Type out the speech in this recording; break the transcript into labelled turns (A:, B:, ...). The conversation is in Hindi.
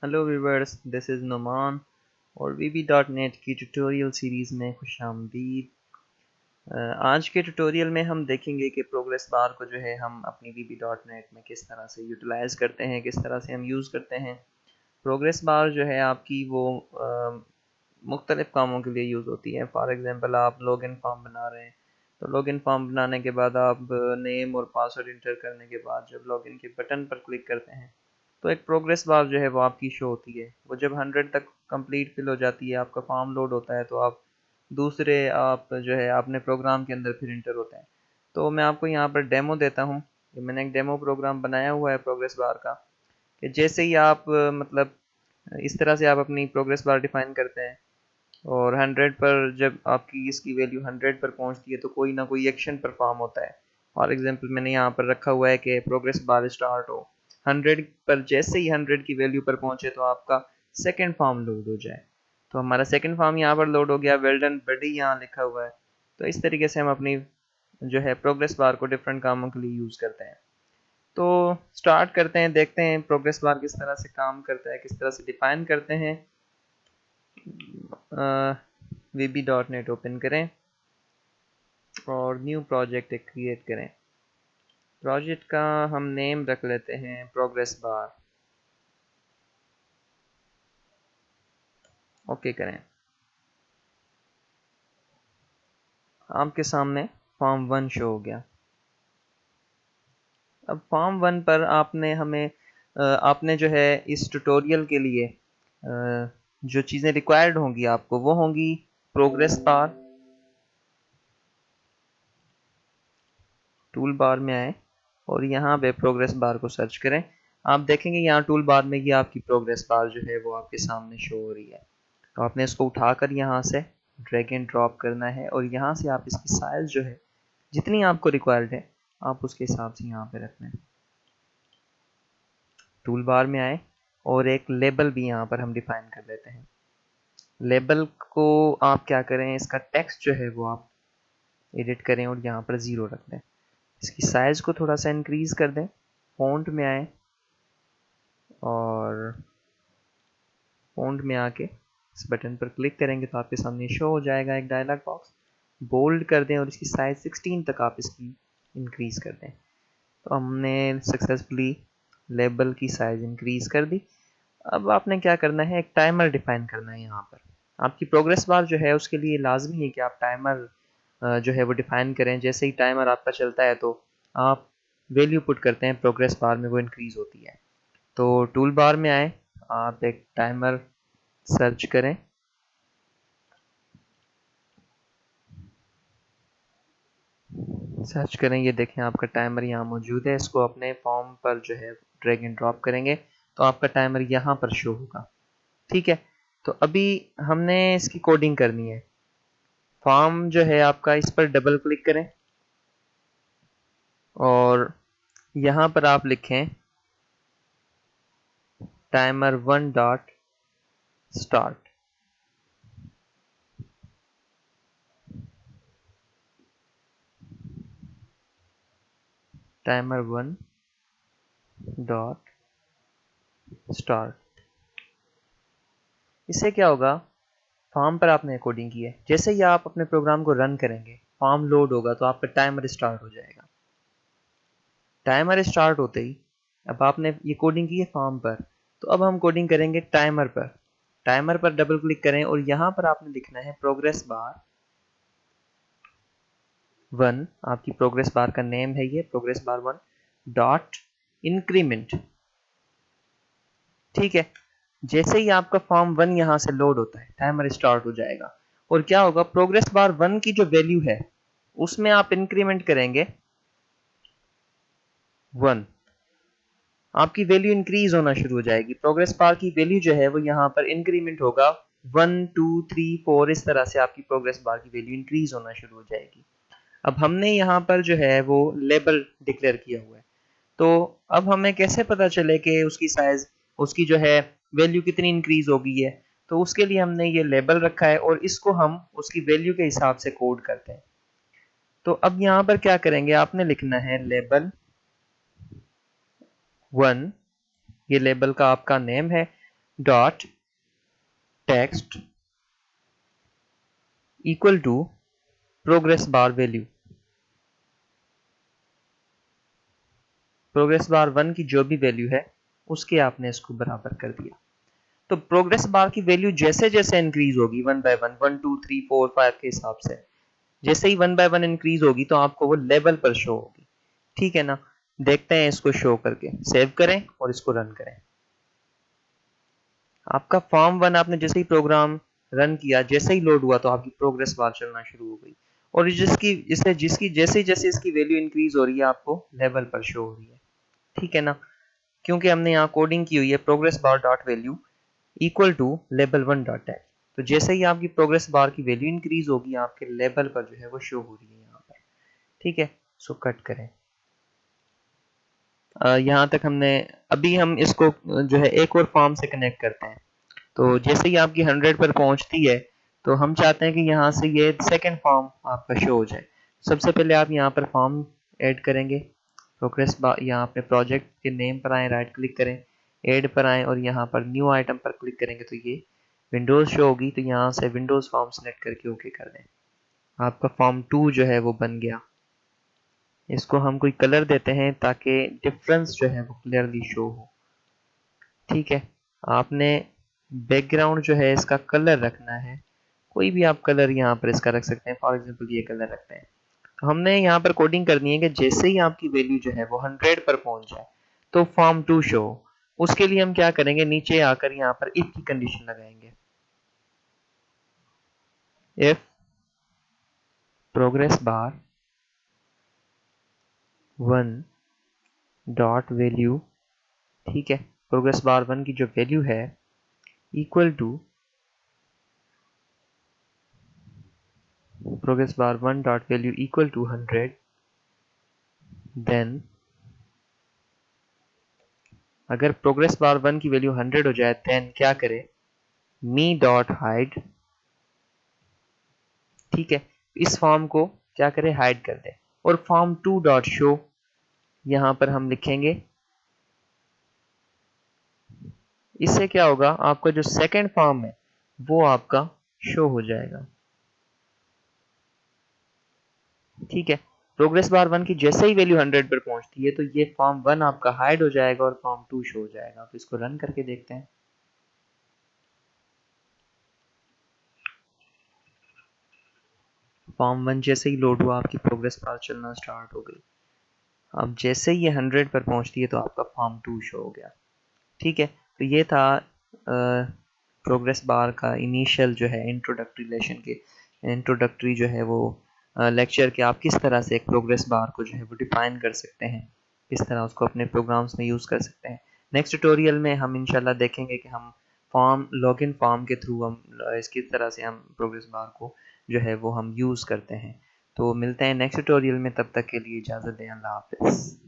A: Hello viewers, this is Numan और VB.NET की ट्यूटोरियल सीरीज़ में खुशामदीद। आज के ट्यूटोरियल में हम देखेंगे कि प्रोग्रेस बार को जो है हम अपनी VB.NET में किस तरह से यूटिलाइज़ करते हैं, किस तरह से हम यूज़ करते हैं। प्रोग्रेस बार जो है आपकी वो मुख्तलिफ़ कामों के लिए यूज़ होती है। फॉर एग्ज़ाम्पल आप लॉगिन फॉर्म बना रहे हैं, तो लॉगिन फॉर्म बनाने के बाद आप नेम और पासवर्ड इंटर करने के बाद जब लॉगिन के बटन पर क्लिक करते हैं तो एक प्रोग्रेस बार जो है वो आपकी शो होती है। वो जब 100 तक कंप्लीट फिल हो जाती है, आपका फॉर्म लोड होता है, तो आप दूसरे आप जो है अपने प्रोग्राम के अंदर फिर इंटर होते हैं। तो मैं आपको यहाँ पर डेमो देता हूँ। मैंने एक डेमो प्रोग्राम बनाया हुआ है प्रोग्रेस बार का, कि जैसे ही आप मतलब इस तरह से आप अपनी प्रोग्रेस बार डिफाइन करते हैं और 100 पर जब आपकी इसकी वैल्यू 100 पर पहुंचती है तो कोई ना कोई एक्शन परफॉर्म होता है। फॉर एग्जांपल मैंने यहाँ पर रखा हुआ है कि प्रोग्रेस बार स्टार्ट हो 100 पर, जैसे ही 100 की वैल्यू पर पहुंचे तो आपका सेकंड फॉर्म लोड हो जाए। तो हमारा सेकंड फॉर्म यहाँ पर लोड हो गया, वेल डन बडी यहाँ लिखा हुआ है। तो इस तरीके से हम अपनी जो है प्रोग्रेस बार को डिफरेंट कामों के लिए यूज़ करते हैं। तो स्टार्ट करते हैं, देखते हैं प्रोग्रेस बार किस तरह से काम करता है, किस तरह से डिफाइन करते हैं। VB.NET ओपन करें और न्यू प्रोजेक्ट एक क्रिएट करें। प्रोजेक्ट का हम नेम रख लेते हैं प्रोग्रेस बार। ओके करें। आपके सामने फॉर्म 1 शो हो गया। अब फॉर्म 1 पर आपने जो है इस ट्यूटोरियल के लिए जो चीज़ें रिक्वायर्ड होंगी आपको, वो होंगी प्रोग्रेस बार। टूल बार में आए और यहाँ पे प्रोग्रेस बार को सर्च करें। आप देखेंगे यहाँ टूल बार में ये आपकी प्रोग्रेस बार जो है वो आपके सामने शो हो रही है। तो आपने इसको उठाकर यहाँ से ड्रैग एंड ड्रॉप करना है और यहाँ से आप इसकी साइज जो है जितनी आपको रिक्वायर्ड है आप उसके हिसाब से यहाँ पे रखना है। टूल बार में आए और एक लेबल भी यहाँ पर हम डिफाइन कर लेते हैं। लेबल को आप क्या करें, इसका टेक्स्ट जो है वो आप एडिट करें और यहाँ पर 0 रख दें। इसकी साइज को थोड़ा सा इंक्रीज कर दें। फॉन्ट में आए और फॉन्ट में आके इस बटन पर क्लिक करेंगे तो आपके सामने शो हो जाएगा एक डायलॉग बॉक्स। बोल्ड कर दें और इसकी साइज 16 तक आप इसकी इंक्रीज कर दें। तो हमने सक्सेसफुली लेबल की साइज इंक्रीज कर दी। अब आपने क्या करना है, एक टाइमर डिफाइन करना है। यहाँ पर आपकी प्रोग्रेस बार जो है उसके लिए लाजमी है कि आप टाइमर जो है वो डिफाइन करें। जैसे ही टाइमर आपका चलता है तो आप वैल्यू पुट करते हैं प्रोग्रेस बार में, वो इंक्रीज होती है। तो टूल बार में आए, आप एक टाइमर सर्च करें। सर्च करें, ये देखें आपका टाइमर यहाँ मौजूद है। इसको अपने फॉर्म पर जो है ड्रैग एंड ड्रॉप करेंगे तो आपका टाइमर यहाँ पर शो होगा। ठीक है, तो अभी हमने इसकी कोडिंग करनी है। फॉर्म जो है आपका, इस पर डबल क्लिक करें और यहाँ पर आप लिखें timer 1 dot start. Timer 1 dot start. इससे क्या होगा, फॉर्म पर आपने कोडिंग की है, जैसे ही आप अपने प्रोग्राम को रन करेंगे फॉर्म लोड होगा तो आपका टाइमर स्टार्ट हो जाएगा। टाइमर स्टार्ट होते ही अब आपने ये कोडिंग की है फॉर्म पर, तो अब हम कोडिंग करेंगे टाइमर पर। टाइमर पर डबल क्लिक करें और यहाँ पर आपने लिखना है प्रोग्रेस बार 1। आपकी प्रोग्रेस बार का नेम है ये प्रोग्रेस बार 1 डॉट इंक्रीमेंट। ठीक है, जैसे ही आपका फॉर्म 1 यहाँ से लोड होता है टाइमर स्टार्ट हो जाएगा और क्या होगा, प्रोग्रेस बार 1 की जो वैल्यू है उसमें आप इंक्रीमेंट करेंगे 1। आपकी वैल्यू इंक्रीज होना शुरू हो जाएगी। प्रोग्रेस बार की वैल्यू जो है वो यहाँ पर इंक्रीमेंट होगा 1 2 3 4, इस तरह से आपकी प्रोग्रेस बार की वैल्यू इंक्रीज होना शुरू हो जाएगी। अब हमने यहाँ पर जो है वो लेबल डिक्लेयर किया हुआ है, तो अब हमें कैसे पता चले कि उसकी साइज, उसकी जो है वैल्यू कितनी इंक्रीज हो गई है। तो उसके लिए हमने ये लेबल रखा है और इसको हम उसकी वैल्यू के हिसाब से कोड करते हैं। तो अब यहाँ पर क्या करेंगे, आपने लिखना है लेबल 1। ये लेबल का आपका नेम है। Dot text equal to progress bar value. Progress bar 1 की जो भी वैल्यू है उसके आपने इसको बराबर कर दिया। तो प्रोग्रेस बार की वैल्यू जैसे जैसे इंक्रीज होगी 1 बाय 1, 1 2 3 4 5 के हिसाब से, जैसे ही 1 बाय 1 इंक्रीज होगी तो आपको वो लेवल पर शो होगी। ठीक है ना। देखते हैं इसको शो करके, सेव करें और इसको रन करें। आपका फॉर्म 1 आपने जैसे ही प्रोग्राम रन किया, जैसे ही लोड हुआ तो आपकी प्रोग्रेस बार चलना शुरू हो गई, और जिसकी जैसे जैसे इसकी वैल्यू इंक्रीज हो रही है आपको लेवल पर शो हो रही है। ठीक है ना। क्योंकि हमने यहाँ कोडिंग की हुई है progress bar dot value equal to level 1 dot tag. तो जैसे ही आपकी प्रोग्रेस बार की वैल्यू इंक्रीज होगी आपके लेवल पर जो है वो शो हो रही है यहाँ पर। ठीक है। सो कट करें। यहाँ तक हमने, अभी हम इसको जो है एक और फॉर्म से कनेक्ट करते हैं। तो जैसे ही आपकी 100 पर पहुंचती है तो हम चाहते हैं कि यहाँ से ये सेकंड फॉर्म आपका शो हो जाए। सबसे पहले आप यहाँ पर फॉर्म ऐड करेंगे। प्रोग्रेस बार, यहाँ अपने प्रोजेक्ट के नेम पर आए, राइट क्लिक करें, ऐड पर आए और यहाँ पर न्यू आइटम पर क्लिक करेंगे तो ये विंडोज शो होगी। तो यहाँ से विंडोज फॉर्म सेलेक्ट करके ओके कर दें। आपका फॉर्म 2 जो है वो बन गया। इसको हम कोई कलर देते हैं ताकि डिफरेंस जो है वो क्लियरली शो हो। ठीक है। आपने बैकग्राउंड जो है इसका कलर रखना है, कोई भी आप कलर यहाँ पर इसका रख सकते हैं। फॉर एग्जांपल ये कलर रखते हैं। तो हमने यहाँ पर कोडिंग करनी है कि जैसे ही आपकी वैल्यू जो है वो 100 पर पहुंच जाए तो फॉर्म 2 शो। उसके लिए हम क्या करेंगे, नीचे आकर यहाँ पर इफ की कंडीशन लगाएंगे। If progress bar 1 dot value, ठीक है, प्रोग्रेस बार 1 की जो वैल्यू है equal to progress bar 1 dot value equal to 100, then अगर प्रोग्रेस बार 1 की वैल्यू 100 हो जाए देन क्या करें, मी डॉट हाइड। ठीक है। इस फॉर्म को क्या करें, हाइड कर दें। और फॉर्म 2 डॉट शो यहां पर हम लिखेंगे। इससे क्या होगा, आपका जो सेकंड फॉर्म है वो आपका शो हो जाएगा। ठीक है। प्रोग्रेस बार 1 की जैसे ही वैल्यू 100 पर पहुंचती है तो ये फॉर्म 1 आपका हाइड हो जाएगा और फॉर्म 2 शो हो जाएगा। तो इसको रन करके देखते हैं। फॉर्म 1 जैसे ही लोड हुआ आपकी प्रोग्रेस बार चलना स्टार्ट हो गई। अब जैसे ही ये 100 पर पहुंचती है तो आपका फॉर्म 2 शो हो गया। ठीक है। तो ये था प्रोग्रेस बार का इनिशियल जो है इंट्रोडक्टरी लेशन के इंट्रोडक्टरी जो है वो लेक्चर के आप किस तरह से एक प्रोग्रेस बार को जो है वो डिफाइन कर सकते हैं, किस तरह उसको अपने प्रोग्राम्स में यूज़ कर सकते हैं। नेक्स्ट ट्यूटोरियल में हम इंशाल्लाह देखेंगे कि हम फॉर्म लॉगिन फॉर्म के थ्रू हम इसकी तरह से हम प्रोग्रेस बार को जो है वो हम यूज़ करते हैं। तो मिलते हैं नेक्स्ट ट्यूटोरियल में, तब तक के लिए इजाज़त दें। अल्लाह हाफ़िज़।